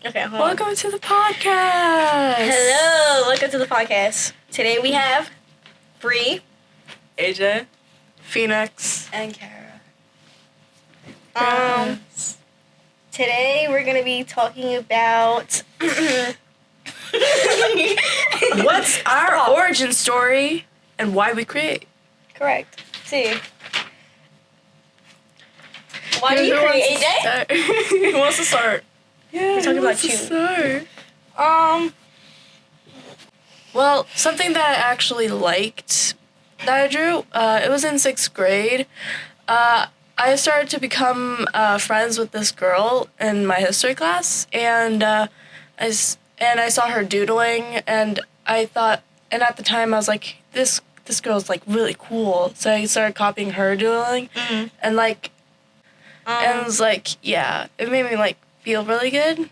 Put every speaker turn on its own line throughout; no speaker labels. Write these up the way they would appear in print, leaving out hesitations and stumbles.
Okay, hold on.
Welcome to the podcast.
Hello, welcome to the podcast. Today we have Bree,
AJ, Phoenix,
and Kara. Today we're gonna be talking about
what's our origin story and why we create.
Correct. See. Why do you create, AJ?
Who wants to start?
Yeah, we're talking about you.
Start? Well, something that I actually liked that I drew, it was in 6th grade. I started to become friends with this girl in my history class, and I saw her doodling, and I thought, and at the time I was like, this girl's like really cool. So I started copying her doodling, and like, and it was like, yeah, it made me like feel really good.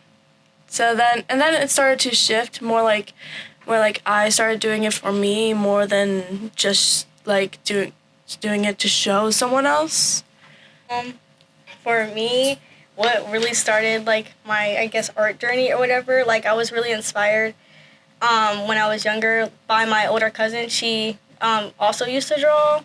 So then it started to shift more like I started doing it for me more than just like doing it to show someone else.
For me, what really started like my, I guess, art journey or whatever, like I was really inspired when I was younger by my older cousin. She also used to draw,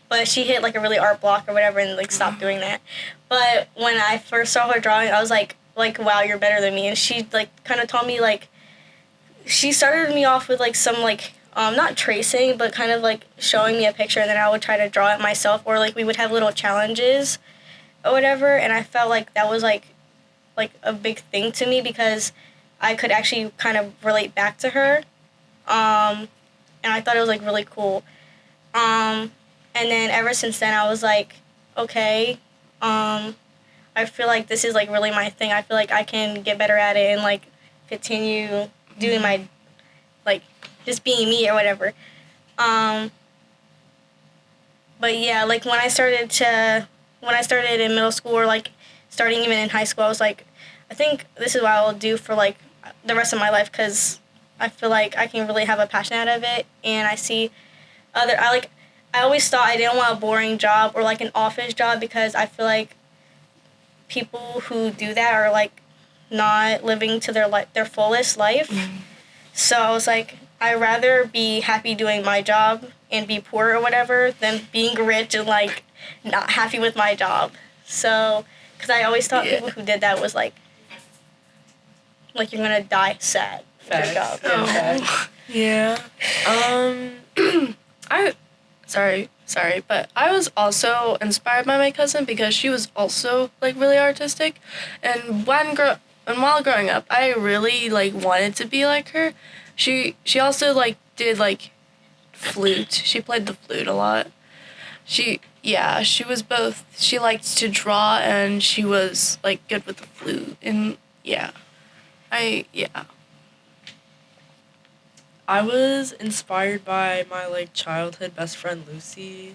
but she hit like a really art block or whatever and like stopped doing that. But when I first saw her drawing, I was like, wow, you're better than me. And she like kind of taught me, like, she started me off with like some like not tracing, but kind of like showing me a picture, and then I would try to draw it myself, or like we would have little challenges or whatever. And I felt like that was like a big thing to me because I could actually kind of relate back to her, and I thought it was like really cool. And then ever since then I was like, okay, I feel like this is like really my thing. I feel like I can get better at it and like continue doing my, like, just being me or whatever. But yeah, like when I started in middle school, or like starting even in high school, I was like, I think this is what I'll do for like the rest of my life, because I feel like I can really have a passion out of it. And I see I always thought I didn't want a boring job or like an office job, because I feel like people who do that are like not living to their fullest life. So I was like, I'd rather be happy doing my job and be poor or whatever than being rich and like not happy with my job. So, because I always thought people who did that was like you're gonna die sad with your job.
Yeah. Sorry, but I was also inspired by my cousin because she was also like really artistic, and while growing up, I really like wanted to be like her. She also like did like flute. She played the flute a lot. She was both. She liked to draw and she was like good with the flute, and
I was inspired by my like childhood best friend Lucy.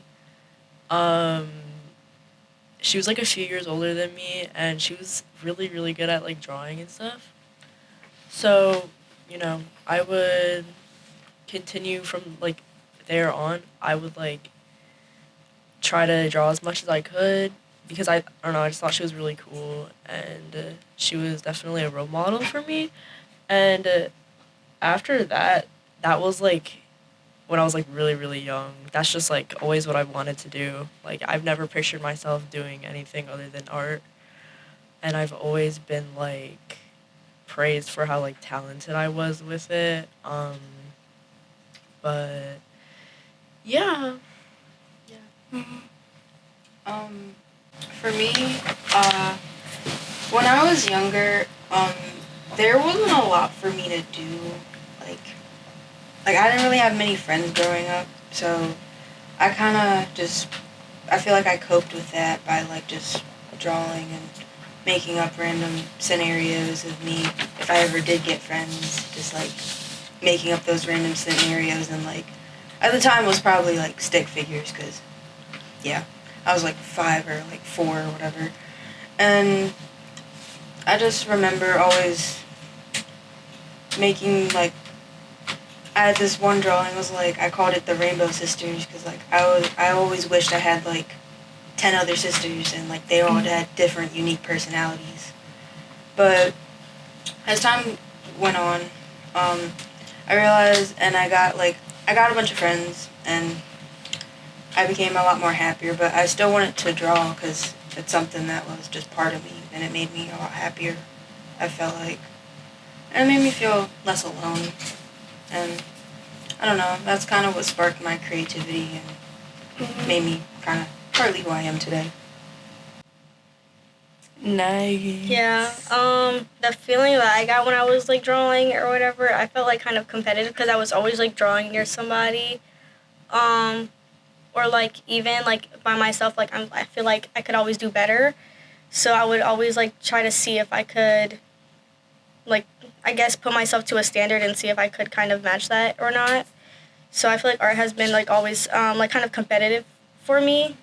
She was like a few years older than me, and she was really, really good at like drawing and stuff. So, I would continue from like there on. I would like try to draw as much as I could, because I don't know, I just thought she was really cool, and she was definitely a role model for me. And after that was like when I was like really, really young. That's just like always what I wanted to do. Like I've never pictured myself doing anything other than art, and I've always been like praised for how like talented I was with it. But yeah.
For me, when I was younger, there wasn't a lot for me to do. Like I didn't really have many friends growing up, so I kind of I feel like I coped with that by like just drawing and making up random scenarios of me. If I ever did get friends, just like making up those random scenarios, and like at the time it was probably like stick figures, because I was like 5 or like 4 or whatever. And I just remember always making like, I had this one drawing, was like, I called it the Rainbow Sisters, because like I always wished I had like 10 other sisters, and like they all had different unique personalities. But as time went on, I realized, and I got a bunch of friends, and I became a lot more happier. But I still wanted to draw because it's something that was just part of me, and it made me a lot happier. I felt like, and it made me feel less alone, and I don't know. That's kind of what sparked my creativity and made me kind of partly who I am today.
Nice.
Yeah. The feeling that I got when I was like drawing or whatever, I felt like kind of competitive because I was always like drawing near somebody, or like even like by myself. Like I feel like I could always do better, so I would always like try to see if I could, like, I guess put myself to a standard and see if I could kind of match that or not. So I feel like art has been like always like kind of competitive for me,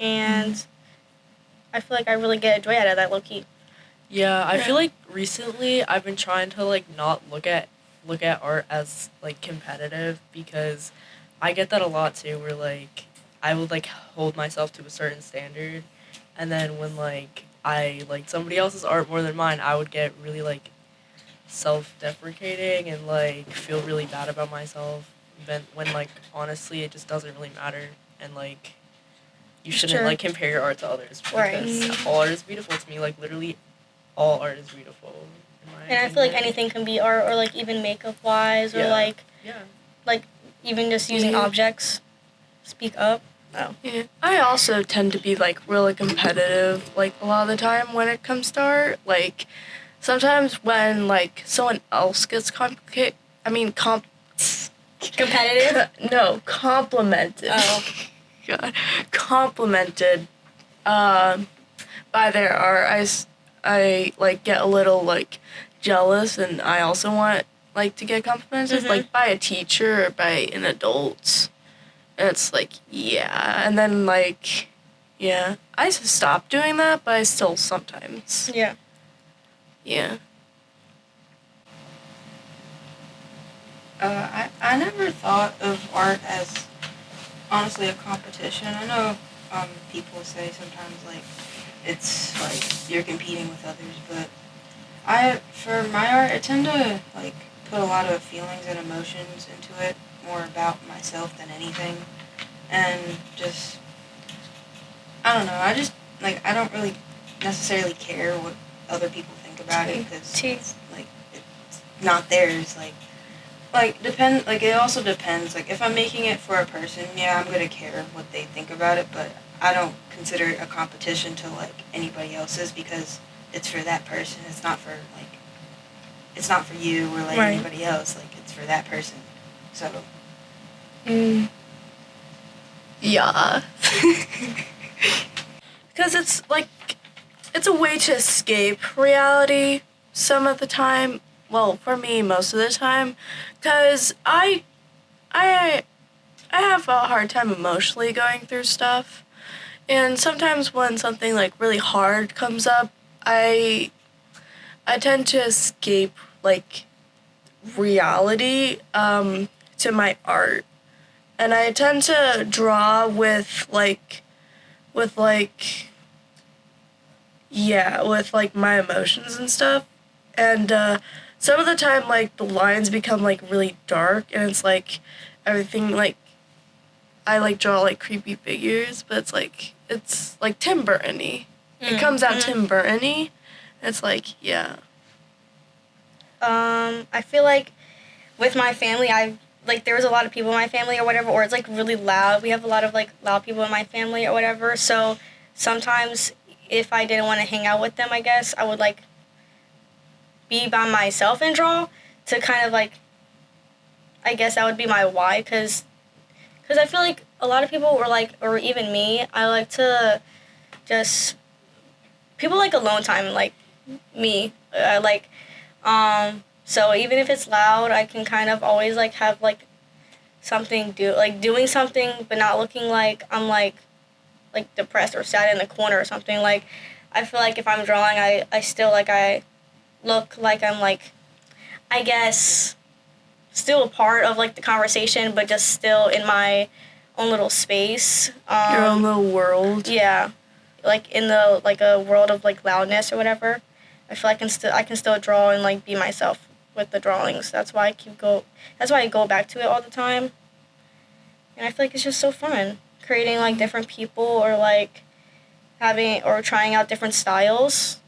and I feel like I really get a joy out of that, low key.
Yeah, I
Yeah.
feel like recently I've been trying to like not look at art as like competitive, because I get that a lot too, where like I would like hold myself to a certain standard, and then when like I like somebody else's art more than mine, I would get really like self-deprecating and like feel really bad about myself, when like honestly it just doesn't really matter, and like you shouldn't
Sure.
like compare your art to others,
Right.
because all art is beautiful to me. Like literally all art is beautiful, in my
And I feel like
opinion.
anything can be art, or like even makeup wise, or
Yeah.
like
Yeah.
even just using
Yeah.
objects. Speak up. Oh.
Yeah. I also tend to be like really competitive like a lot of the time when it comes to art. Like sometimes when like someone else gets complicated, I mean
Competitive?
no, complimented.
Oh.
God, complimented by their art, I like get a little like jealous, and I also want like to get complimented like by a teacher or by an adult. And it's like, yeah, and then like, yeah, I stopped doing that, but I still sometimes,
Yeah.
yeah.
I never thought of art as honestly a competition. I know people say sometimes like it's like you're competing with others, but for my art I tend to like put a lot of feelings and emotions into it, more about myself than anything, and just I don't know. I just like I don't really necessarily care what other people think about it because it's like it's not theirs. Like it also depends. Like if I'm making it for a person, yeah, I'm gonna care what they think about it, but I don't consider it a competition to like anybody else's because it's for that person. It's not for you or like
Right.
anybody else. Like it's for that person. So
Yeah. Because it's like, it's a way to escape reality some of the time. Well, for me, most of the time. Because I have a hard time emotionally going through stuff. And sometimes when something like really hard comes up, I tend to escape like reality to my art. And I tend to draw with like my emotions and stuff. And some of the time like the lines become like really dark, and it's like everything like I like draw like creepy figures, but it's like Tim Burton-y. It comes out Tim Burton-y. It's like, yeah.
I feel like with my family, there was a lot of people in my family or whatever, or it's like really loud. We have a lot of like loud people in my family or whatever. So sometimes if I didn't want to hang out with them, I guess I would like be by myself and draw to kind of like, I guess that would be my why, because I feel like a lot of people were like, or even me, I like to just, people like alone time, like me. I like, so even if it's loud, I can kind of always like have like something doing something, but not looking like I'm like depressed or sad in the corner or something. Like, I feel like if I'm drawing, I still like I look like I'm like, I guess, still a part of like the conversation, but just still in my own little space.
Your own little world.
Yeah, like in the like a world of like loudness or whatever. I feel I can still draw and like be myself with the drawings. That's why I go back to it all the time. And I feel like it's just so fun creating like different people or like having or trying out different styles.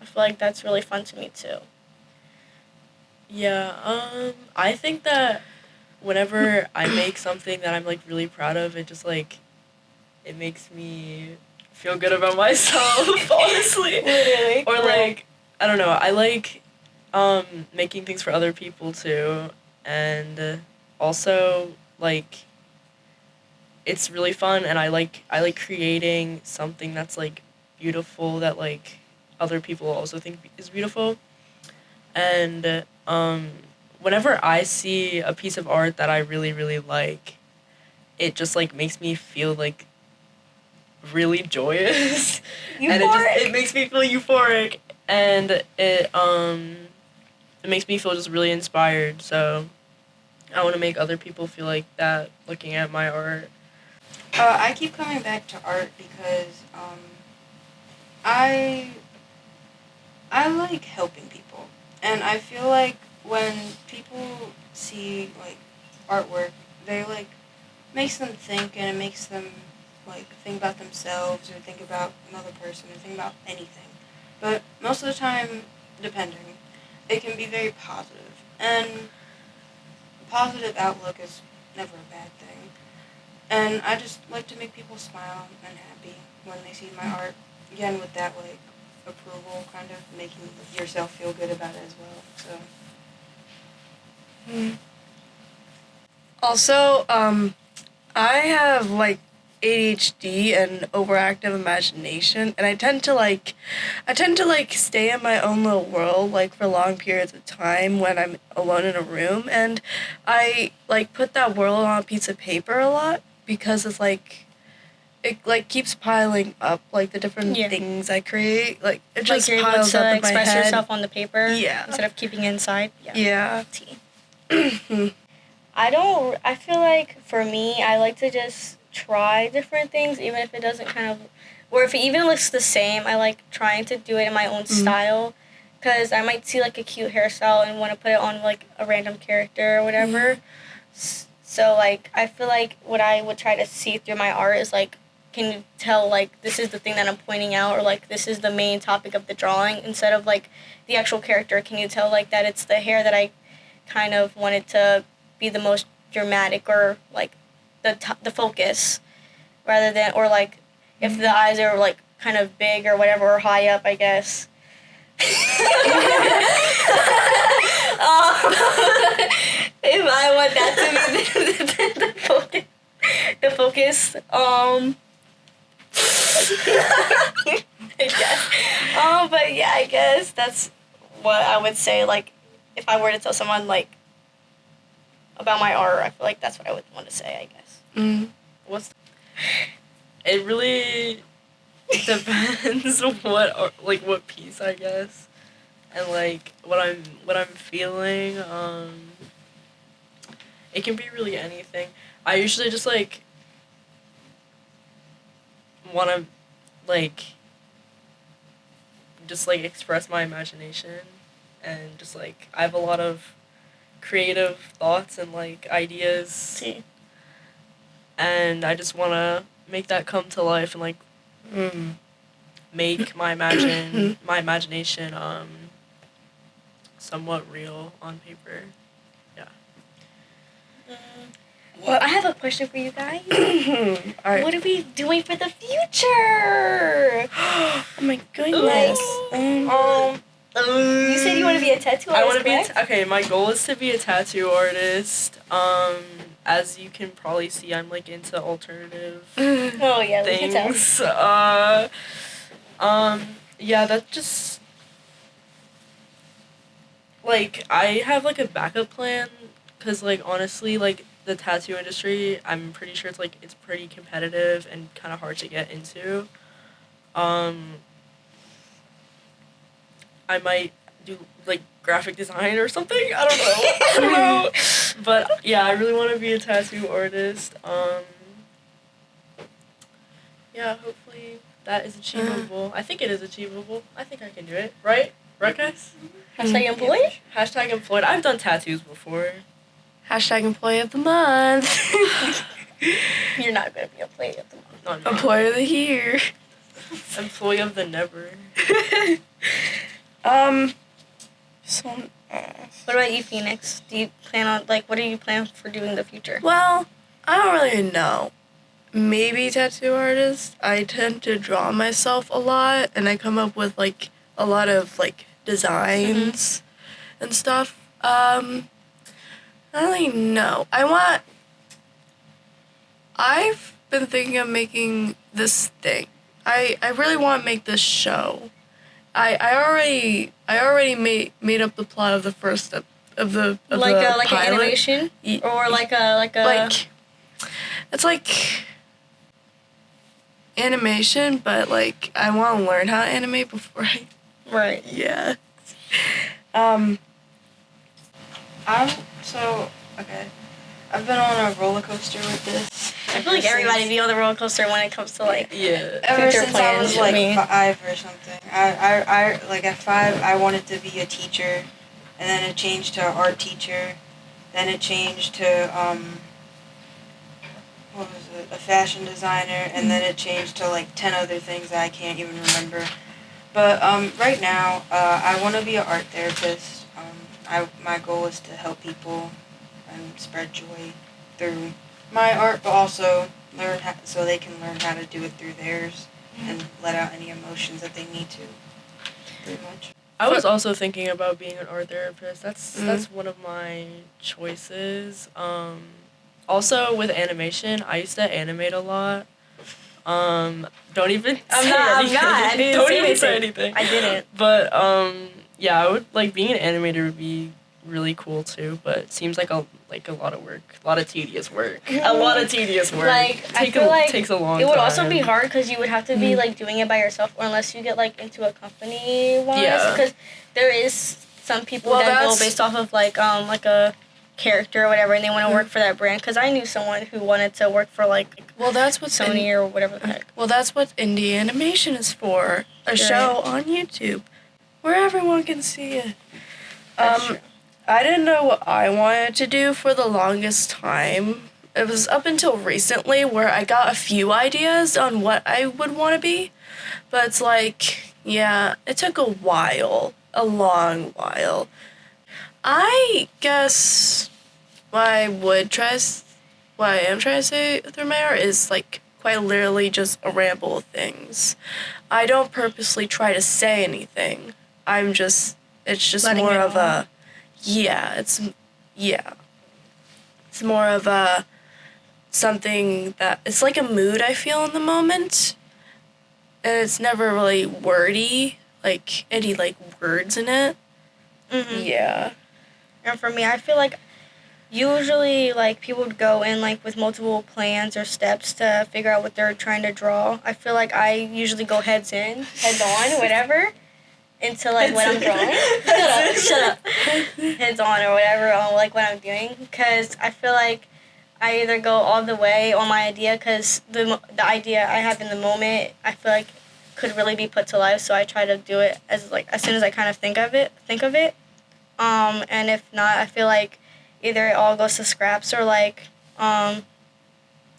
I feel like that's really fun to me too.
Yeah, I think that whenever I make something that I'm like really proud of, it just like it makes me feel good about myself, honestly.
Literally.
Or like I don't know, I like making things for other people too, and also like it's really fun, and I like creating something that's like beautiful that like other people also think is beautiful. And whenever I see a piece of art that I really really like, it just like makes me feel like really joyous. And it makes me feel euphoric, and it makes me feel just really inspired. So I want to make other people feel like that looking at my art.
I keep coming back to art because I I like helping people, and I feel like when people see like artwork, they like makes them think, and it makes them like think about themselves or think about another person or think about anything. But most of the time, depending, it can be very positive, and a positive outlook is never a bad thing. And I just like to make people smile and happy when they see my art. Again, with that like approval, kind of making yourself feel good about it as well. So.
Also, I have like ADHD and overactive imagination, and I tend to like stay in my own little world like for long periods of time when I'm alone in a room, and I like put that world on a piece of paper a lot because it's like it like keeps piling up like the different
Yeah.
things I create, like it
Like
just
you're able
piles
to
up in my
express
head.
yourself on the paper
Yeah.
instead of keeping it inside.
Yeah.
Tea. I feel like for me, I like to just try different things, even if it doesn't kind of, or if it even looks the same. I like trying to do it in my own style, because I might see like a cute hairstyle and want to put it on like a random character or whatever. So like I feel like what I would try to see through my art is like, can you tell like this is the thing that I'm pointing out, or like this is the main topic of the drawing instead of like the actual character. Can you tell like that it's the hair that I kind of wanted to be the most dramatic, or like the focus, rather than, or like if the eyes are like kind of big or whatever, or high up, I guess. If I want that to be the focus, I guess. But yeah, I guess that's what I would say. Like, if I were to tell someone like about my art, I feel like that's what I would want to say. I guess.
It really depends what piece, I guess, and like what I'm feeling. It can be really anything. I usually just like want to like just like express my imagination, and just like I have a lot of creative thoughts and like ideas,
See.
and I just want to make that come to life, and like make my imagination somewhat real on paper. Yeah.
Well, I have a question for you guys.
All right.
What are we doing for the future?
Oh my goodness.
You said you want to be a tattoo artist,
I want to be
correct?
okay. My goal is to be a tattoo artist. As you can probably see, I'm like into alternative
Oh yeah, we can tell.
things. Yeah, that's just like I have like a backup plan, cause like honestly, like the tattoo industry, I'm pretty sure it's pretty competitive and kind of hard to get into. I might do like graphic design or something. I don't know. I don't know. But yeah, I really want to be a tattoo artist. Yeah, hopefully that is achievable. I think it is achievable. I think I can do it, right? Right, guys?
Hashtag employed?
Hashtag employed. I've done tattoos before.
Hashtag employee of the month.
You're not going to be employee of the month.
No, I'm not.
Employee of the year.
Employee of the never.
So,
What about you, Phoenix? Do you plan on, like, what do you plan for doing in the future?
well, I don't really know. Maybe tattoo artist. I tend to draw myself a lot, and I come up with, like, a lot of, like, designs and stuff. I don't really know. I've been thinking of making this thing. I really want to make this show. I already made up the plot of the first step of the
Like
the
a like an
pilot.
animation? Or like a
It's like animation, but like I want to learn how to animate before I
right.
yeah.
Okay. I've been on a roller coaster with this.
I feel like everybody be on the roller coaster when it comes to like
Yeah.
Ever
future
since I was
plans,
like 5 or something. I like at 5 I wanted to be a teacher, and then it changed to art teacher, then it changed to what was it, a fashion designer, and then it changed to like 10 other things that I can't even remember. But right now I want to be an art therapist. My goal is to help people and spread joy through my art, but also so they can learn how to do it through theirs and let out any emotions that they need to. Pretty much.
I was also thinking about being an art therapist. That's one of my choices. Also with animation, I used to animate a lot. Don't even
I'm
say
not.
anything.
I didn't
Don't
say
even say
anything.
anything.
I didn't.
But yeah, I would like being an animator would be really cool too. But it seems like a lot of work, a lot of tedious work, a lot of tedious work.
Like I feel like
takes a long
it would
time.
also be hard because you would have to be like doing it by yourself, or unless you get like into a company wise.
Yeah.
Because there is some people
Well,
that go
that's-
based off of like a character or whatever, and they want to work for that brand. Because I knew someone who wanted to work for like
Well, that's what
Sony or whatever the heck.
Well, that's what indie animation is for. A show on YouTube where everyone can see it.
That's true.
I didn't know what I wanted to do for the longest time. It was up until recently where I got a few ideas on what I would want to be. But it's like, yeah, it took a while. A long while. I guess what I am trying to say through my art is like quite literally just a ramble of things. I don't purposely try to say anything. It's just
Letting
more
it
of
out.
it's more of a something that it's like a mood I feel in the moment, and it's never really wordy, like any like words in it.
Mm-hmm.
Yeah.
And for me, I feel like usually like people would go in like with multiple plans or steps to figure out what they're trying to draw. I feel like I usually go heads on, whatever, into like what I'm drawing. Shut up. Heads on or whatever on like what I'm doing, because I feel like I either go all the way on my idea, because the idea I have in the moment I feel like could really be put to life, so I try to do it as soon as I kind of think of it. And if not, I feel like either it all goes to scraps or like the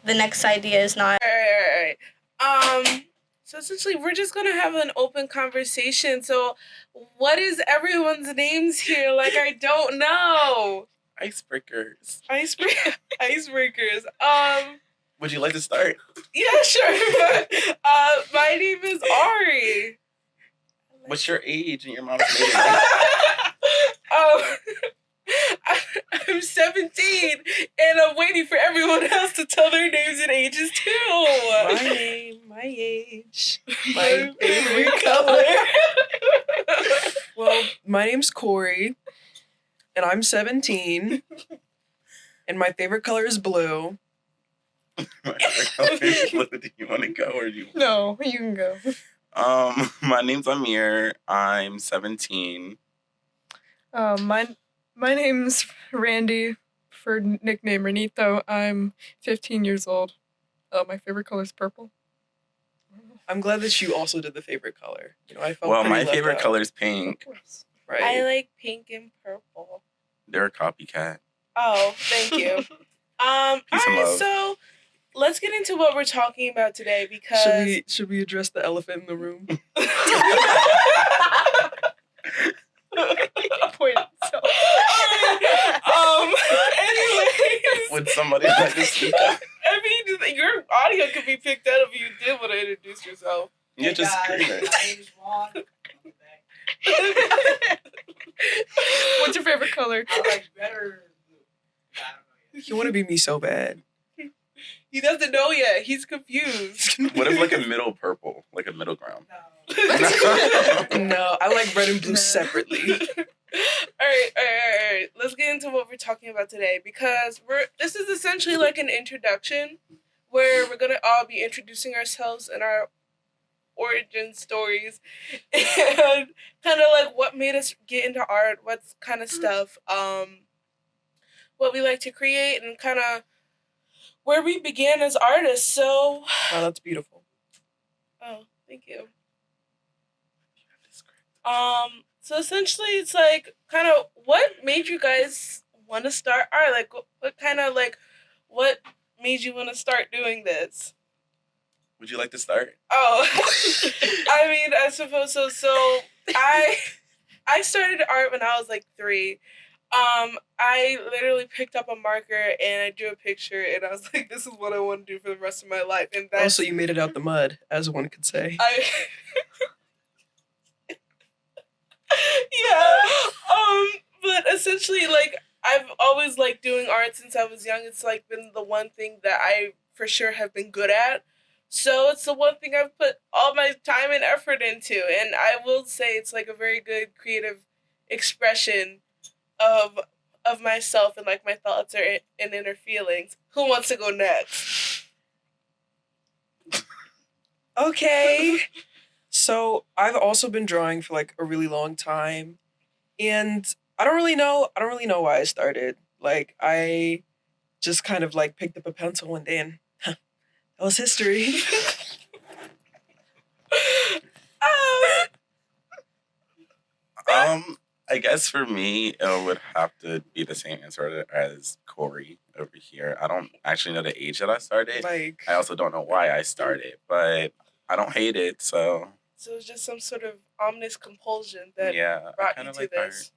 next idea is not.
Alright. So essentially we're just gonna have an open conversation. So what is everyone's names here? Like I don't know.
Icebreakers.
Icebreakers.
Would you like to start?
Yeah, sure. My name is Ari.
What's your age and your mom's maiden name?
I'm 17 and I'm waiting for everyone else to tell their names and ages too.
My name, my age,
My favorite color.
Well, my name's Corey, and I'm 17, and my favorite color is blue.
My favorite color is blue. Do you want to go or do you?
No, you can go.
My name's Amir. I'm 17.
My name's Randy, for nickname Renito. I'm 15 years old. My favorite color is purple.
I'm glad that you also did the favorite color. You know, I felt
Well,
pretty
my
left
favorite
out.
color is pink.
Right.
I like pink and purple.
They're a copycat.
Oh, thank you.
Peace
All
and
right,
love.
so let's get into what we're talking about today because
Should we address the elephant in the room?
Point itself.
Anyways,
Would somebody like to speak up?
I mean, your audio could be picked out if you did want to introduce yourself.
You're just screaming.
What's your favorite color?
You want to be me so bad.
He doesn't know yet. He's confused.
What if like a middle purple, like a middle ground?
No, I like red and blue separately.
All right. Let's get into what we're talking about today because this is essentially like an introduction where we're gonna all be introducing ourselves and our origin stories and kind of like what made us get into art, what's kind of stuff, what we like to create, and kind of where we began as artists. So,
Wow, that's beautiful.
oh, thank you. So essentially, it's like kind of what made you guys want to start art? Like, what kind of like what made you want to start doing this?
Would you like to start?
Oh, I mean, I suppose so. So I started art when I was like 3. I literally picked up a marker and I drew a picture and I was like, this is what I want to do for the rest of my life. And that's
Also, you made it out the mud, as one could say.
Yeah. But essentially, like, I've always liked doing art since I was young. It's like been the one thing that I for sure have been good at. So it's the one thing I've put all my time and effort into. And I will say it's like a very good creative expression of myself and like my thoughts and inner feelings. Who wants to go next?
Okay. So I've also been drawing for like a really long time, and I don't really know why I started. Like I just kind of like picked up a pencil one day and that was history.
I guess for me, it would have to be the same answer as Corey over here. I don't actually know the age that I started.
Like
I also don't know why I started, but I don't hate it, so
So it's just some sort of ominous compulsion that
yeah, I
brought
kind
you
of
to
like
this.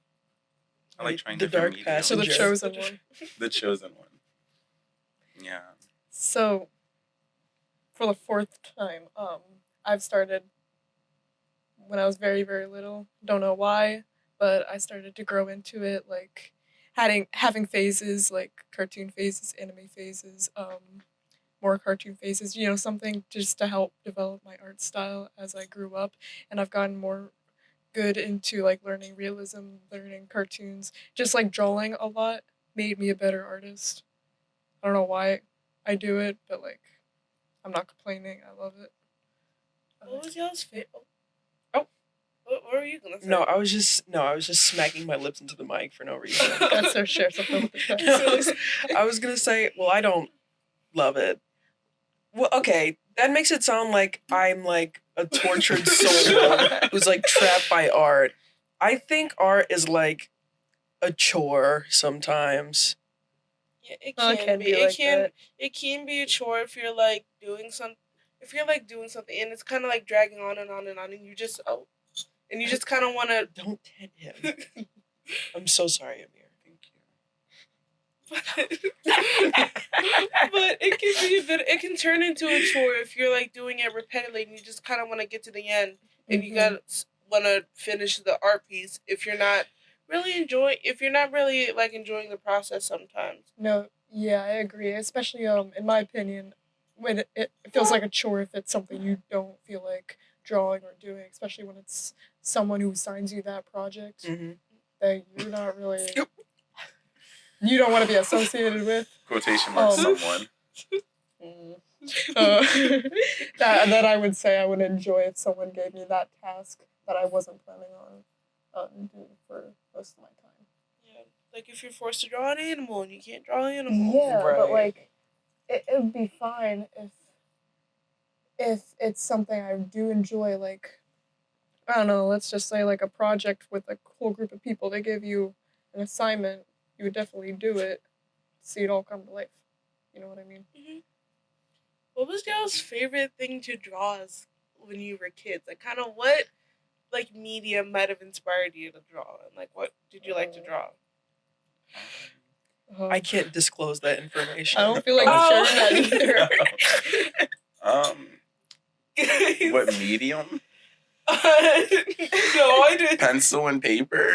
art. I like trying
The
different
dark
media.
So the
Passenger.
chosen one.
The chosen one. Yeah.
So, for the 4th time, I've started when I was very, very little. Don't know why, but I started to grow into it, like having phases, like cartoon phases, anime phases, more cartoon phases. You know, something just to help develop my art style as I grew up, and I've gotten more good into like learning realism, learning cartoons, just like drawing a lot made me a better artist. I don't know why I do it, but like I'm not complaining. I love it.
What was y'all's favorite? Oh, what were you gonna say?
no, I was just smacking my lips into the mic for no reason.
That's so share something with the text.
I was gonna say, well, I don't love it. Well, okay, that makes it sound like I'm like a tortured soul who's like trapped by art. I think art is like a chore sometimes.
Yeah, it
Oh,
can
it
be.
like that.
It can be a chore if you're like doing some. If you're like doing something and it's kind of like dragging on and on and on, and you just kind of want to.
Don't hit him. I'm so sorry, Amir. Thank you.
But it can be a bit. It can turn into a chore if you're like doing it repeatedly and you just kind of want to get to the end and you got want to finish the art piece. If you're not really like enjoying the process sometimes.
No, yeah, I agree. Especially in my opinion, when it feels like a chore if it's something you don't feel like drawing or doing, especially when it's someone who assigns you that project that you're not really you don't want to be associated with.
Quotation mark someone.
That I would say I would enjoy if someone gave me that task that I wasn't planning on doing for most of my time.
Yeah, like if you're forced to draw an animal and you can't draw an animal.
Yeah,
Right.
but like it would be fine if it's something I do enjoy, like, I don't know, let's just say like a project with a whole group of people, they give you an assignment, you would definitely do it, see it all come to life. You know what I mean?
Mhm. What was y'all's favorite thing to draw as when you were kids? Like, kind of what like medium might have inspired you to draw, and like what did you like to draw?
I can't disclose that information.
I don't feel like
Oh.
sharing that either.
What medium?
No, I didn't.
Pencil and paper.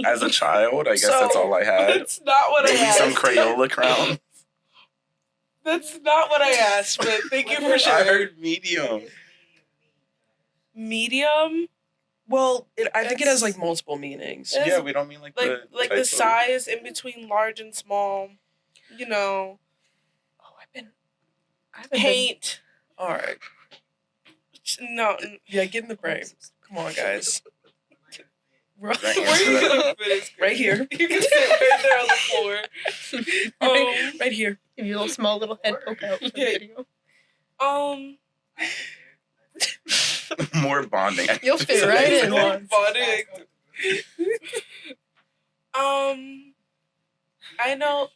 As a child, I guess that's all I had.
That's not what I
Maybe
asked.
some Crayola crown.
That's not what I asked, but thank you for
I
sharing.
heard medium.
Medium,
Well, I think it has like multiple meanings.
It's
Yeah, we don't mean like the
like
type
the
of-
size in between large and small. You know,
Oh, I've been
paint.
all right.
No,
Yeah, get in the frame. Come on, guys.
That
where are
answer
you
that?
gonna fit this?
Right here.
You can sit right there on the floor.
Right here.
Give you a little small little head poke out for the
Yeah.
video.
More bonding.
You'll fit right in.
Bonding. I know.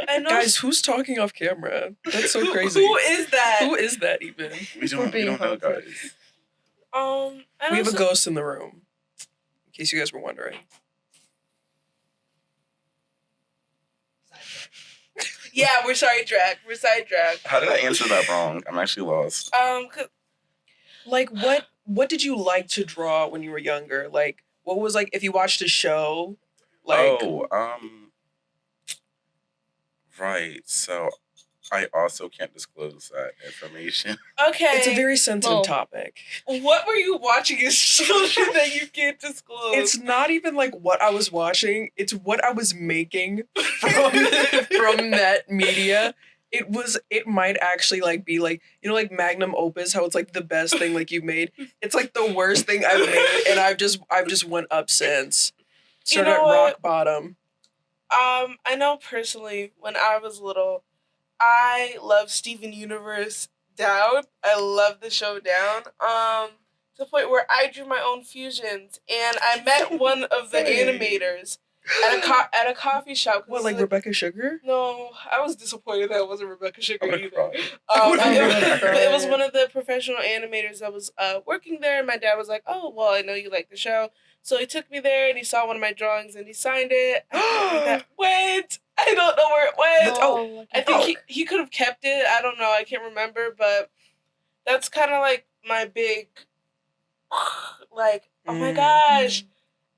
I know.
Guys, who's talking off camera? That's so crazy.
Who is that?
Who is that even?
We don't
being
know,
haunted.
guys.
I
We
know
have a ghost in the room. In case you guys were wondering.
Yeah, we're sidetracked. We're sidetracked.
How did I answer that wrong? I'm actually lost.
'Cause
Like what did you like to draw when you were younger? Like what was like if you watched a show? Like
right. So I also can't disclose that information.
okay.
it's a very sensitive
Well,
topic.
What were you watching as children that you can't disclose?
It's not even like what I was watching, it's what I was making from from that media. It might actually like be like, you know, like magnum opus, how it's like the best thing like you've made. It's like the worst thing I've made, and I've just went up since.
You
Started
know
at
what?
rock bottom.
I know personally when I was little, I love Steven Universe Down. I love the show Down. To the point where I drew my own fusions, and I met one of the animators at a coffee shop.
What, like Rebecca Sugar?
No, I was disappointed that it wasn't Rebecca Sugar
I'm gonna
either.
cry.
It was one of the professional animators that was working there, and my dad was like, "Oh, well, I know you like the show." So he took me there, and he saw one of my drawings, and he signed it. I don't know where that went. I don't know where it went.
Oh,
I think he could have kept it. I don't know. I can't remember, but that's kind of like my big, like, oh my gosh,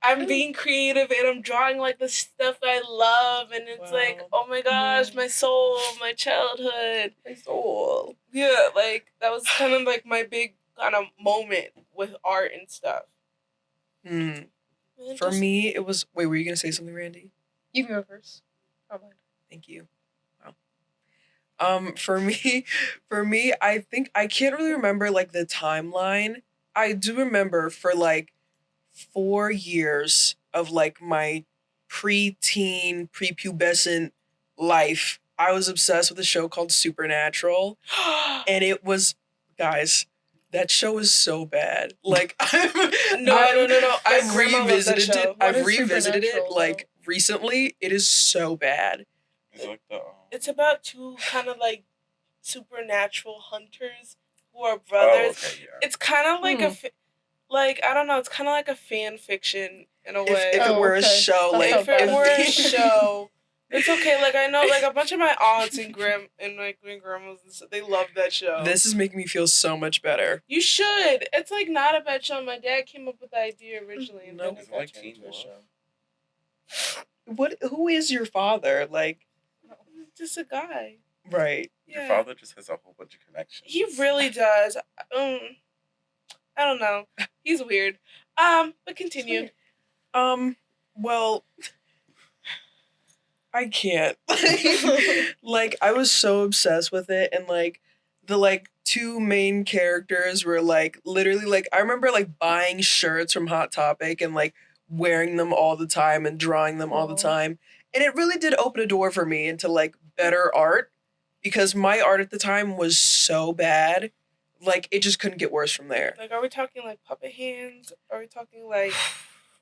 I'm being creative and I'm drawing like the stuff I love, and it's like,
Wow.
oh my gosh, my soul, my childhood.
My soul.
Yeah, like that was kind of like my big kind of moment with art and stuff.
Hmm.
And
For
just-
me, it was. Wait, were you gonna say something, Randy?
You can go first. Oh, mine.
Thank you. Wow. For me, I think I can't really remember like the timeline. I do remember for like 4 years of like my preteen, prepubescent life, I was obsessed with a show called Supernatural, and it was, guys, that show is so bad. Like,
No.
I've
My grandma loved that
revisited
show.
it.
What
I've
is
revisited it
Supernatural,
like recently. It is so bad.
It's like the,
It's about two kind of like supernatural hunters who are
oh,
brothers.
okay, yeah.
It's kind of like like I don't know. It's kind of like a fan fiction in a way.
If it
Oh,
were a
okay.
show, like
if it were a
if-
show, it's okay. Like I know, like a bunch of my aunts and my grandmas, and stuff, they love that show.
This is making me feel so much better.
You should. It's like not a bad show. My dad came up with the idea originally, and
No,
then it
it's
got
like
turned
Teen
into a
Wolf.
show.
What? Who is your father? Like,
Just a guy.
right?
Your
Yeah.
father just has a whole bunch of connections.
He really does. I don't know. He's weird. But continue.
Well, I can't. Like, I was so obsessed with it, and like the like two main characters were like literally like I remember like buying shirts from Hot Topic and like wearing them all the time and drawing them all the
Aw.
time. And it really did open a door for me into like better art. because my art at the time was so bad, like it just couldn't get worse from there.
Like, are we talking like puppet hands? Are we talking like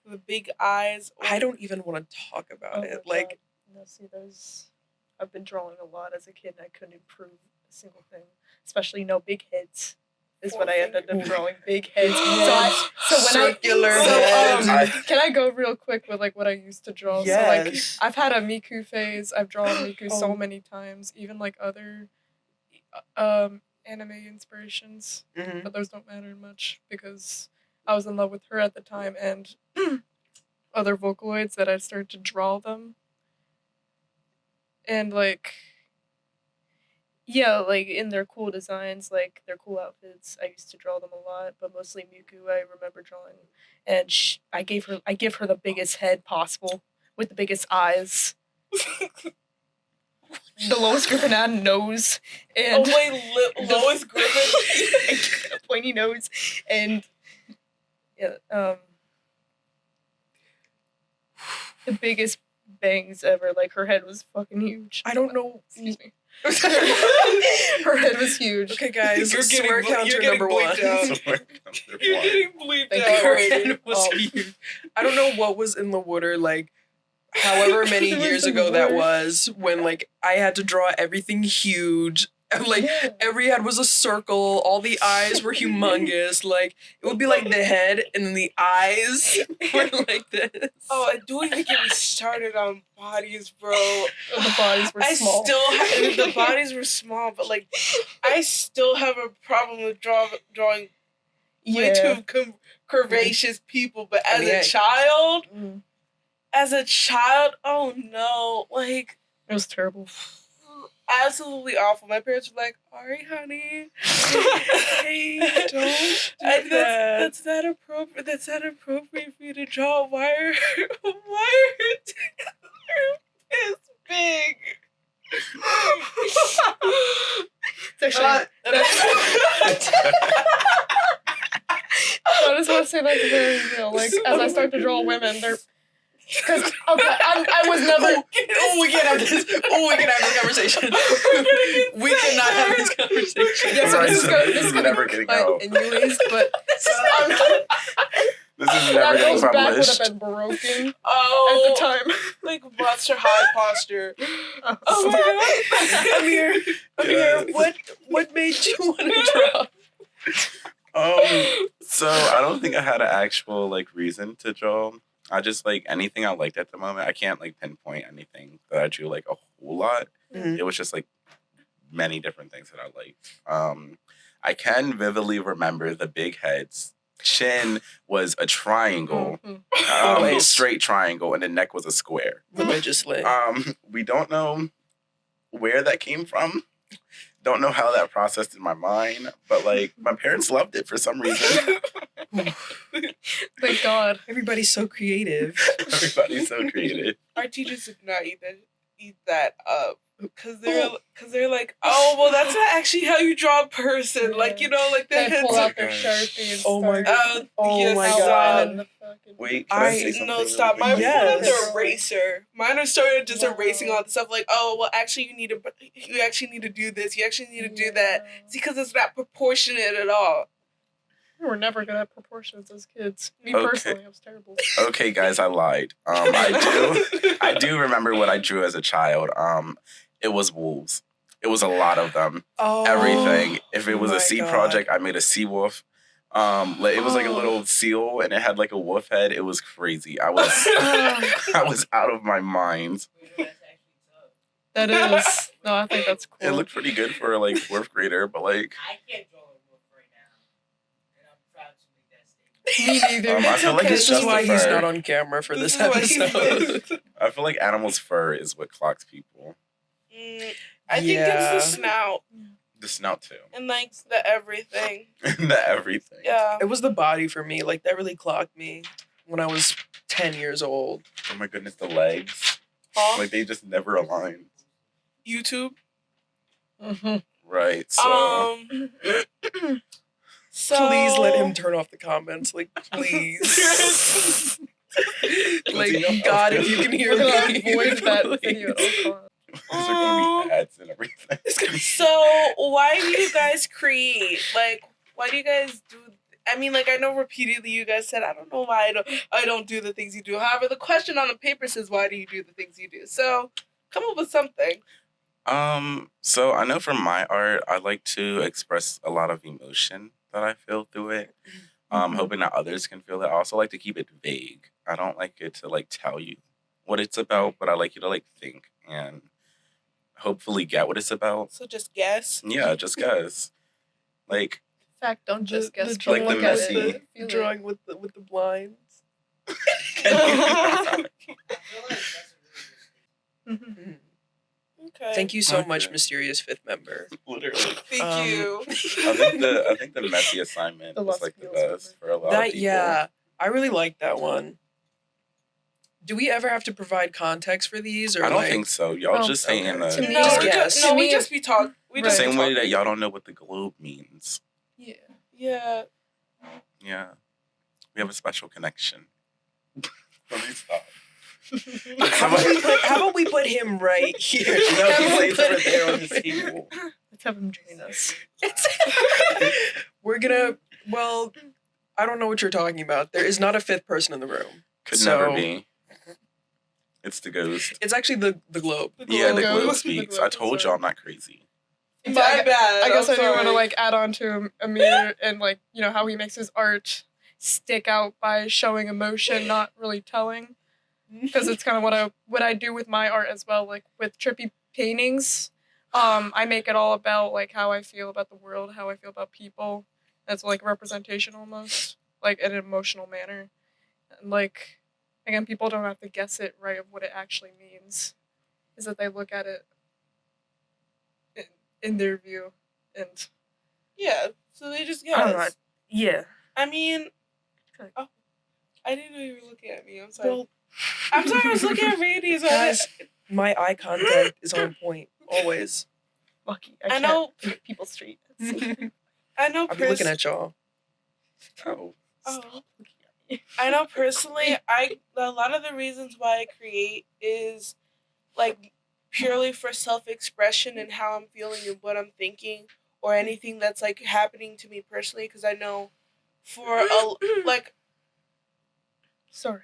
the big eyes? Or...
I don't even want to talk about it. Like,
no, see, I've been drawing a lot as a kid, and I couldn't improve a single thing. Especially big heads is what I ended up drawing. Big heads.
Circular
heads. Can I go real quick with like what I used to draw?
Yes.
So I've had a Miku phase. I've drawn Miku so many times, even like other anime inspirations, but those don't matter much because I was in love with her at the time and other Vocaloids that I started to draw them. And like, yeah, like in their cool designs, like their cool outfits, I used to draw them a lot, but mostly Miku I remember drawing. And I give her the biggest head possible with the biggest eyes. The Lois Griffin had nose, and
Lois Griffin,
a pointy nose, and the biggest bangs ever. Like her head was fucking huge.
I don't know.
Excuse me. Her head was huge.
Okay, guys, swear counter
you're
number one.
You're getting bleeped out.
Her head was huge. I don't know what was in the water, like, however many years ago that was, when, like, I had to draw everything huge. And, like, every head was a circle. All the eyes were humongous. Like, it would be, like, the head and then the eyes were like this.
Oh, and don't even get me started on bodies, bro.
The bodies were small.
The bodies were small, but, like, I still have a problem with drawing way too curvaceous people. But as a child, oh, no. Like...
It was terrible.
Absolutely awful. My parents were like, "Ari, honey, hey, don't do that. That's not appropriate. That's not appropriate for you to draw. Why are her this big?"
It's actually, I just want to say that's very real. Like as I start to draw women, they're. Because I was never.
We can't have this. We can have this conversation. We cannot have this conversation.
Yeah, so this is never getting out.
Anyways, but
this is never getting
back would
published.
have been broken
Oh,
at the time.
like Monster High posture. Oh my God,
Amir, what made you want to draw?
So I don't think I had an actual like reason to draw. I just like anything I liked at the moment. I can't like pinpoint anything that I drew like a whole lot. It was just like many different things that I liked. I can vividly remember the big heads. Chin was a triangle, straight triangle, and the neck was a square.
Religiously.
We don't know where that came from. Don't know how that processed in my mind, but like my parents loved it for some reason.
Thank God.
Everybody's so creative.
Everybody's so creative.
Our teachers did not eat that up. Cause they're like, oh well, that's not actually how you draw a person. Like like their
They
heads.
pull out their Sharpie and
Oh my
start
Oh my God.
Wait, can I say something?
No, stop.
Really
Mine
quick?
was
Yes.
the eraser. Mine was started just erasing all the stuff. Like, oh well, actually you actually need to do this. You actually need to do that. It's because it's not proportionate at all.
We were never good at proportions as kids. Me
Okay.
personally, I was terrible.
Okay, guys, I lied. I do remember what I drew as a child. It was wolves. It was a lot of them.
Oh,
Everything. If it was
my
a sea
God.
project, I made a sea wolf. It was like a little seal, and it had like a wolf head. It was crazy. I was out of my mind.
That is. No, I think that's cool.
It looked pretty good for like 4th grader, but like
I can't draw a wolf right now, and I'm proud to make that statement.
Me neither.
I feel like it's
This
just
is why
the
he's
fur.
not on camera for this
This is why he's-
episode.
I feel like animals' fur is what clocks people.
I think
Yeah.
it's the snout
The snout too,
and like the everything.
the everything.
Yeah.
It was the body for me. Like, that really clocked me when I was 10 years old.
Oh my goodness, the legs.
Huh?
Like they just never aligned.
YouTube.
Right. So
So
Please let him turn off the comments. Like, please. Like,
Does he know?
God, if you can hear
We're gonna
me.
avoid that
please.
video.
there's gonna be ads and everything.
It's gonna
So why do you guys create? Like, why do you guys do? I mean, like, I know repeatedly you guys said, I don't know why I don't do the things you do. However, the question on the paper says, why do you do the things you do? So come up with something.
So I know from my art, I like to express a lot of emotion that I feel through it. Hoping that others can feel it. I also like to keep it vague. I don't like it to like tell you what it's about, but I like you to like think and hopefully get what it's about.
So just guess.
Yeah, just guess. Like,
In fact, don't just guess.
the
but
like the
look at
messy-
it, feel it.
drawing with the blinds.
I feel like that's a really good
Mhm.
Okay.
Thank you so much,
Okay.
mysterious fifth member.
literally.
Thank you.
I think the messy assignment
The
was
Lost
like the
Wheels
best for a lot of
That
people.
yeah, I really like that one. Do we ever have to provide context for these, or
I don't
like,
think so. Y'all
Oh,
just saying
okay.
that.
To me-
No,
Just
we
guess.
just, no,
To
we
me,
just be talk. We
The
just
same
be
way that
talking.
y'all don't know what the globe means.
Yeah.
Yeah.
Yeah. We have a special connection. Let me stop.
how about we put him right here?
No,
How about we
he's
put
over there on
him-
his table.
Let's have him join us.
We're gonna. Well, I don't know what you're talking about. There is not a fifth person in the room.
Could
So-
never be. It's the ghost.
It's actually the globe.
Yeah, the
globe.
globe
The
speaks.
globe,
I told
sorry.
y'all I'm not crazy.
My bad.
I guess
I'm
I do want to
sorry.
like add on to Amir and like how he makes his art stick out by showing emotion, not really telling. Because it's kind of what I do with my art as well. Like with trippy paintings, I make it all about like how I feel about the world, how I feel about people. That's like representation almost, like in an emotional manner. And like again, people don't have to guess it right of what it actually means. Is that they look at it in their view and
Yeah. So they just
I don't know.
guess.
Yeah.
I mean,
Okay.
oh, I didn't know you were looking at me. I'm sorry.
Well,
I'm sorry. I was looking at Randy's.
guys, my eye contact is on point always.
Lucky.
I
can't
know-
hit people street.
I know.
I'll be looking at y'all.
Oh.
Oh. I know personally, a lot of the reasons why I create is like purely for self-expression and how I'm feeling and what I'm thinking or anything that's like happening to me personally because I know for a like
Sorry.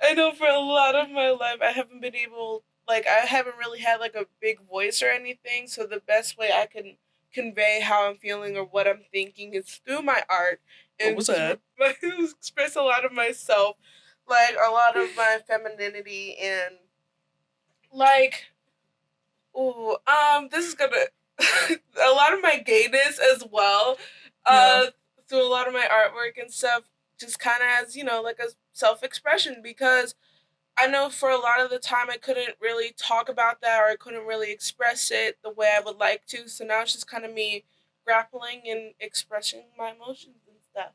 I know for a lot of my life I haven't been able I haven't really had like a big voice or anything, so the best way I can convey how I'm feeling or what I'm thinking is through my art
What was that?
express a lot of myself, like a lot of my femininity and like this is gonna a lot of my gayness as well through a lot of my artwork and stuff just kind of as like a self-expression because I know for a lot of the time I couldn't really talk about that or I couldn't really express it the way I would like to. So now it's just kind of me grappling and expressing my emotions and stuff.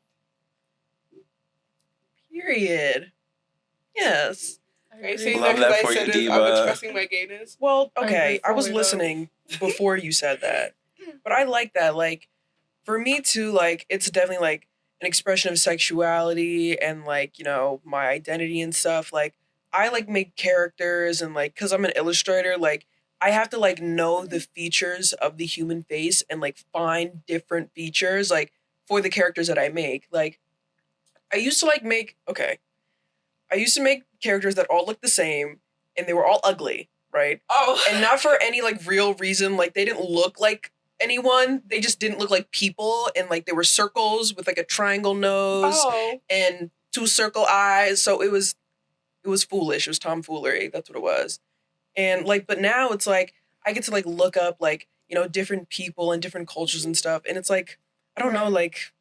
Period. Yes.
Are you saying
Love
that
that
because
for
I
you,
said I'm
diva.
expressing my gayness?
Well,
I
okay.
agree
I was
fully, though.
listening before you said that. But I like that. Like, for me too, like, it's definitely like an expression of sexuality and like, my identity and stuff. Like, I like make characters and like, cause I'm an illustrator, like, I have to like know the features of the human face and like find different features like for the characters that I make. Like, I used to make characters that all looked the same and they were all ugly, right?
Oh.
And not for any like real reason. Like they didn't look like anyone. They just didn't look like people. And like they were circles with like a triangle nose
Oh.
and two circle eyes. So it was foolish. It was tomfoolery. That's what it was. And like, but now it's like I get to like look up like, different people and different cultures and stuff. And it's like, I don't know, like,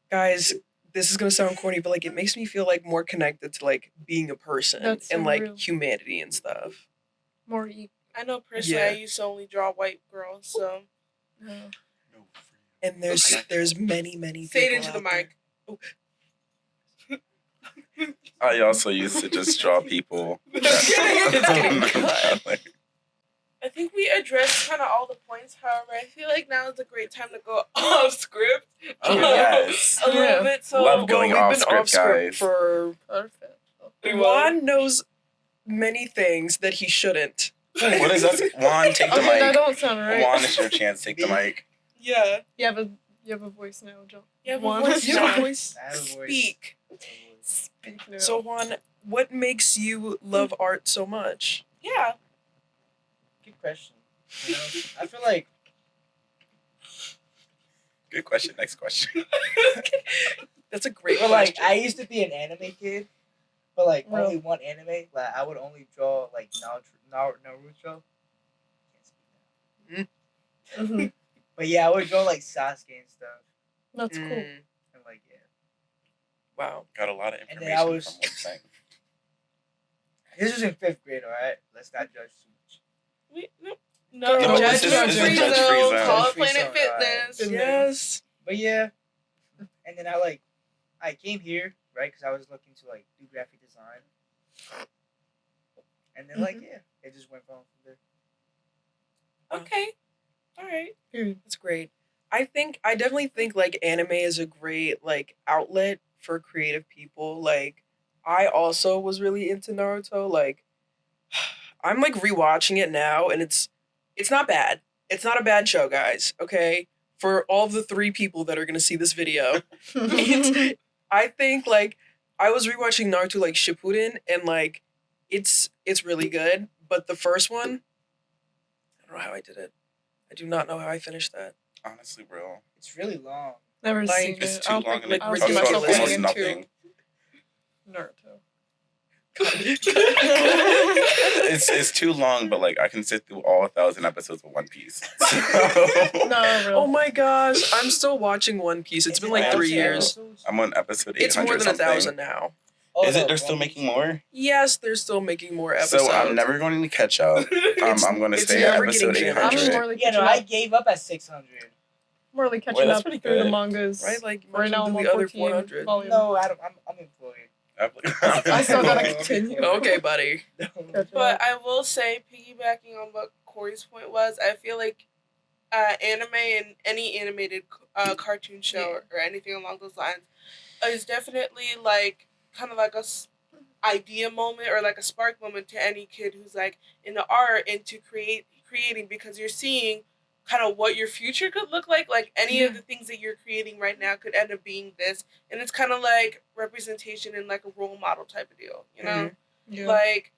guys, this is gonna sound corny, but like it makes me feel like more connected to like being a person
That's
and
so
like
real.
humanity and stuff.
More equal.
I know personally
Yeah.
I used to only draw white girls, so
And there's many
say it
people
into the
out there.
mic.
I also used to just draw people.
It's getting cut.
I think we addressed kind of all the points. However, I feel like now is a great time to go off script.
Oh, yes.
A little
Yeah.
bit. So
Love going
We've
off
been
script,
off script
guys.
for
Perfect.
Juan knows many things that he shouldn't.
What is that? Juan, take the
Okay, that
mic.
don't sound right.
Juan, it's your chance. Take the mic.
Yeah.
You have a voice now, John.
You have a
Juan.
voice
You have a
now.
voice.
I have a voice.
Speak.
I have a voice.
Speak now.
So Juan, what makes you love art so much?
Yeah.
Good question. You know, I feel like
Good question. Next question.
That's a great
well, like
question.
I used to be an anime kid, but like
Real.
only one anime. Like I would only draw like Naruto. Can't speak now.
Mhm.
But yeah, I would draw like Sasuke and stuff,
That's cool.
Mm,
and like yeah.
wow.
Got a lot of
And
information
then I was-
from one thing.
This was in 5th grade, all right. Let's not judge too much.
No,
No,
judge
this is
free
judge
free
zone.
zone.
Call
Judge
it
free
Planet
zone,
Fitness.
alright.
Yes.
But yeah, and then I came here right because I was looking to like do graphic design, and then like yeah, it just went on from there.
Okay. All right.
That's great. I definitely think like anime is a great like outlet for creative people. Like I also was really into Naruto. Like I'm like rewatching it now and it's not bad. It's not a bad show, guys. Okay? For all of the 3 people that are going to see this video. I think like I was rewatching Naruto like Shippuden and like it's really good, but the first one I don't know how I did it. I do not know how I finished that.
Honestly, bro.
It's really long.
Never
Like,
seen
It's
it.
too
I don't
long
think
and it
I don't
talks
see
about
myself
ridiculous.
getting
almost
into
nothing.
Naruto.
It's too long, but like I can sit through all 1,000 episodes of One Piece. So,
No, real.
Oh my gosh, I'm still watching One Piece. It's
Is
been
it
like
I
3
am
years.
episodes?
I'm on episode 800
It's more than
something.
1,000 now.
Oh,
Is it?
no,
They're still
One
making
Piece.
more.
Yes, they're still making more episodes.
So I'm never going to catch up. I'm going to
it's
stay at
never
episode
getting finished.
I'm
800.
more like
Yeah, no,
catching
I
up.
gave up at 600.
More like
Wait,
catching
that's
up
pretty
through the
good.
mangas.
Right, like
Right now I'm
do
on
the other
14
400.
volume.
No, I'm employed.
I still gotta continue.
Okay, buddy.
Catching
But
up.
I will say, piggybacking on what Corey's point was, I feel like anime and any animated cartoon show or anything along those lines is definitely like kind of like idea moment or like a spark moment to any kid who's like into art and to creating because you're seeing kind of what your future could look like any of the things that you're creating right now could end up being this, and it's kind of like representation and like a role model type of deal, you know.
Yeah.
Like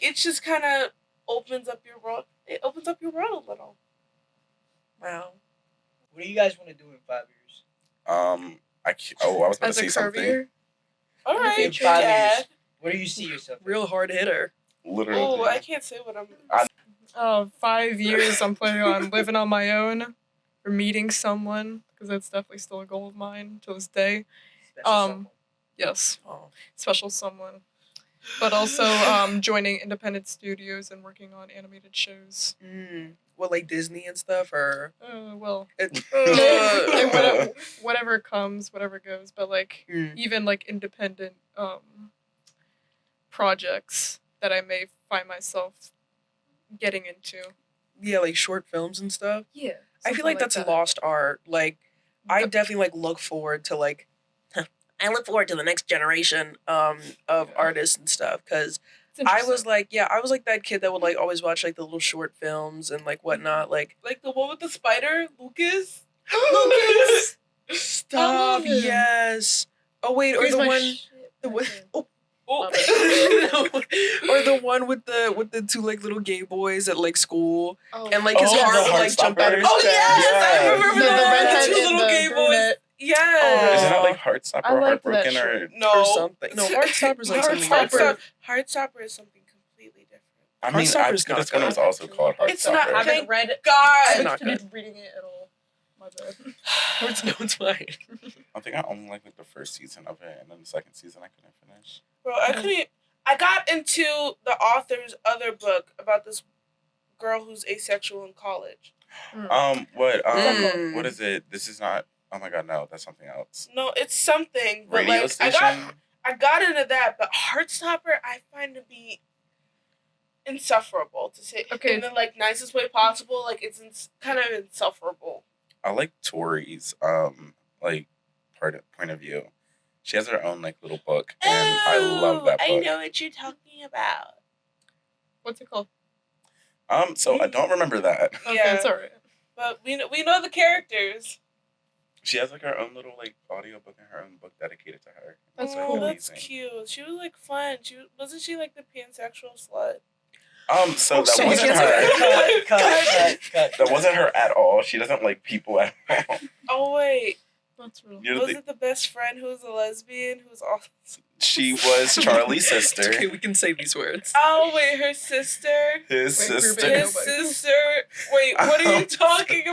it's just kind of opens up your world. It opens up your world a little.
Wow.
What do you guys want to do in 5 years?
I was going
As
to
a
say something.
curvier.
All right,
In 5
Dad.
years, where do you see yourself?
Real hard hitter.
Literally.
Oh, I can't say what I'm.
5 years I'm planning on living on my own or meeting someone because that's definitely still a goal of mine to this day.
Special someone.
Yes,
Oh.
special someone. But also joining independent studios and working on animated shows.
What, like Disney and stuff, or
Well,
it,
whatever comes, whatever goes. But like even like independent projects that I may find myself getting into.
yeah, like short films and stuff.
Yeah,
I feel like that's lost art. Like I definitely like look forward to like I look forward to the next generation of artists and stuff because I was like that kid that would like always watch like the little short films and like whatnot like
Like the one with the spider, Lucas.
Lucas.
Stop.
him.
Yes. Oh wait, or
Here's
the
my
one
shit
the
right
one
there.
oh,
Oh.
or the one with the 2 like little gay boys at like school
Oh.
and like his
Oh,
heart
the
would like jump out of his
Heartstoppers?
Oh yes,
Yeah.
I remember
The
that.
redhead
The 2
and
little
the
gay boys.
brunette.
Yes.
Isn't that like Heartstopper
I
or
liked that
Heartbroken or?
short.
No.
or something. No, Heartstopper's like something
Heartstopper.
different.
Heartstopper is something completely different.
I mean, I
Heartstopper's
could
not
have sworn it was
good.
also called Heartstopper.
It's not-
I
Thank
haven't read it.
God.
It's
I
not
haven't
good.
finished reading it at all. My bad.
It's fine.
I think I only liked like the first season of it, and then the second season I couldn't finish.
Bro, I couldn't. I got into the author's other book about this girl who's asexual in college.
What is it? This is not. Oh my god, no, that's something else.
No, it's something. But
Radio
like,
station.
I got into that, but Heartstopper I find to be insufferable to say
Okay.
in the like nicest way possible. Like it's kind of insufferable.
I like Tori's like point of view. She has her own like little book, and I love that book.
I know what you're talking about.
What's it called?
So I don't remember that.
Okay,
Yeah.
it's alright.
But we know the characters.
She has like her own little like audiobook and her own book dedicated to her.
That's
It's,
cool.
That's
amazing.
cute. She was like fun. Wasn't she like the pansexual slut?
So that
so
wasn't
you
her.
Cut.
That wasn't her at all. She doesn't like people at all.
Oh wait,
That's real.
You know,
was it the best friend who was a lesbian who was also?
she was Charlie's sister.
Okay, we can say these words.
Oh wait, her sister.
His
Wait,
sister.
Ruben,
His sister. Wait, what are you talking about?